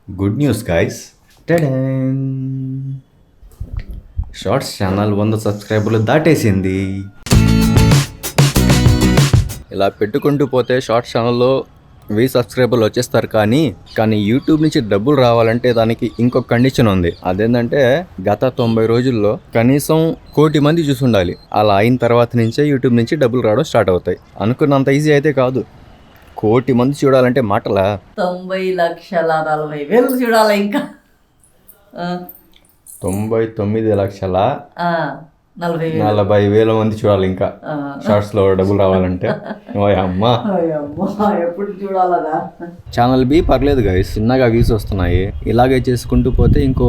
Good news guys, shorts channel 100 సబ్స్క్రైబర్లు దాటేసింది. ఇలా పెట్టుకుంటూ పోతే షార్ట్స్ ఛానల్లో 1000 సబ్స్క్రైబర్లు వచ్చేస్తారు. కానీ యూట్యూబ్ నుంచి డబ్బులు రావాలంటే దానికి ఇంకొక కండిషన్ ఉంది. అదేంటంటే గత 90 రోజుల్లో కనీసం 1 కోటి మంది చూసి ఉండాలి. అలా అయిన తర్వాత నుంచే యూట్యూబ్ నుంచి డబ్బులు రావడం స్టార్ట్ అవుతాయి. అనుకున్నంత ఈజీ అయితే కాదు. 1 కోటి మంది చూడాలంటే మాటలా? 90,40,000 చూడాలి. ఇంకా 99,40,000 మంది చూడాలి ఇంకా షార్ట్స్ లో డబ్బులు రావాలంటే. అమ్మా ఎప్పుడు చూడాలదా? ఛానల్ బి పర్లేదు గైస్, చిన్నగా వ్యూస్ వస్తున్నాయి. ఇలాగే చేసుకుంటూ పోతే ఇంకో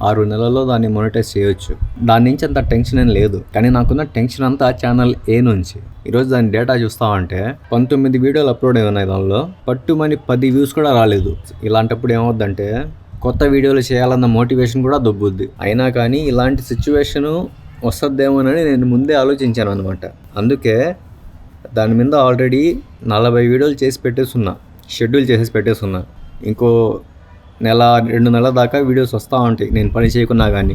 6 నెలల్లో దాన్ని మొనిటైజ్ చేయొచ్చు. దాని నుంచి అంత టెన్షన్ ఏం లేదు. కానీ నాకున్న టెన్షన్ అంతా ఛానల్ ఏ నుంచి. ఈరోజు దాని డేటా చూస్తామంటే 19 వీడియోలు అప్లోడ్ అయి ఉన్నాయి. దానిలో పట్టుమని 10 వ్యూస్ కూడా రాలేదు. ఇలాంటప్పుడు ఏమవుద్దంటే కొత్త వీడియోలు చేయాలన్న మోటివేషన్ కూడా దొబ్బుద్ది. అయినా కానీ ఇలాంటి సిచ్యువేషను వస్తుందేమోనని నేను ముందే ఆలోచించాను అనమాట. అందుకే దాని మీద ఆల్రెడీ 40 వీడియోలు చేసి పెట్టేస్తున్నా, షెడ్యూల్ చేసేసి పెట్టేస్తున్నా. ఇంకో 1-2 నెలల దాకా వీడియోస్ వస్తూ ఉంటాయి నేను పని చేయకున్నా కానీ.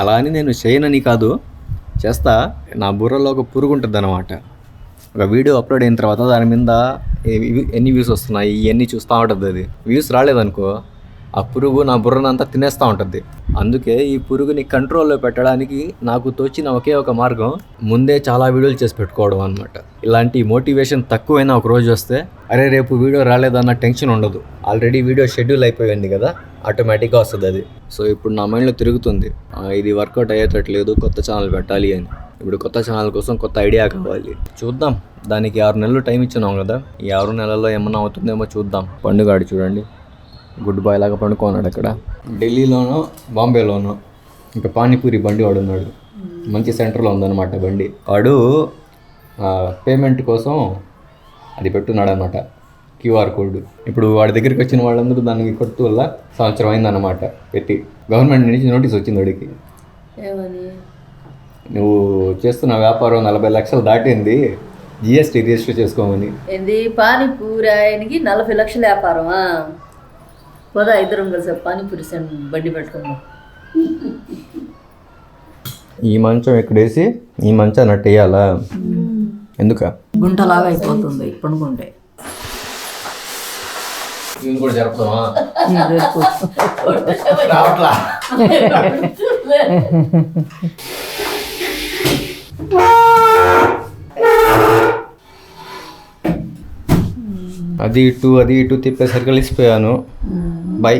అలా అని నేను చేయనని కాదు, చేస్తా. నా బుర్రలో ఒక పురుగు ఉంటుంది అనమాట. ఒక వీడియో అప్లోడ్ అయిన తర్వాత దాని మీద ఎన్ని వ్యూస్ వస్తున్నాయి ఇవన్నీ చూస్తూ ఉంటుంది. అది వ్యూస్ రాలేదనుకో, ఆ పురుగు నా బుర్రనంతా తినేస్తూ ఉంటుంది. అందుకే ఈ పురుగుని కంట్రోల్లో పెట్టడానికి నాకు తోచిన ఒకే ఒక మార్గం ముందే చాలా వీడియోలు చేసి పెట్టుకోవడం అనమాట. ఇలాంటి మోటివేషన్ తక్కువైనా ఒక రోజు వస్తే అరే రేపు వీడియో రాలేదన్న టెన్షన్ ఉండదు. ఆల్రెడీ వీడియో షెడ్యూల్ అయిపోయింది కదా, ఆటోమేటిక్గా వస్తుంది అది. సో ఇప్పుడు నా మైండ్లో తిరుగుతుంది, ఇది వర్కౌట్ అయ్యేటట్లేదు, కొత్త ఛానల్ పెట్టాలి అని. ఇప్పుడు కొత్త ఛానల్ కోసం కొత్త ఐడియా కావాలి. చూద్దాం, దానికి 6 నెలలు టైం ఇచ్చినాం కదా. ఈ 6 నెలల్లో ఏమన్నా అవుతుందేమో చూద్దాం. పండుగాడు చూడండి, గుడ్ బాయ్ లాగా పండుకున్నాడు అక్కడ. ఢిల్లీలోనో బాంబేలోనో ఇంకా పానీపూరి బండి వాడు ఉన్నాడు. మంచి సెంటర్లో ఉందన్నమాట బండి. వాడు పేమెంట్ కోసం అది పెట్టున్నాడు అనమాట, QR కోడ్. ఇప్పుడు వాడి దగ్గరికి వచ్చిన వాళ్ళందరూ దానికి కొట్టు వల్ల సంవత్సరం అయిందన్నమాట పెట్టి. గవర్నమెంట్ నుంచి నోటీస్ వచ్చింది వాడికి, నువ్వు చేస్తున్న వ్యాపారం 40 లక్షలు దాటింది, GST రిజిస్టర్ చేసుకోమని. ఏంది పానీపూరి ఆయనకి 40 లక్షల వ్యాపారమా? పోదా ఇద్దరం కలిసి పానీపూరి బండి పెట్టుకుందాం. ఈ మంచం ఎక్కడేసి ఈ మంచం నట్టు వేయాలా? ఎందుక గుంటలాగా అయిపోతుంది పండుకుంటే. కూడా జరుపుతామా? అది ఇటు తిప్పేసరికి కలిసిపోయాను. బై.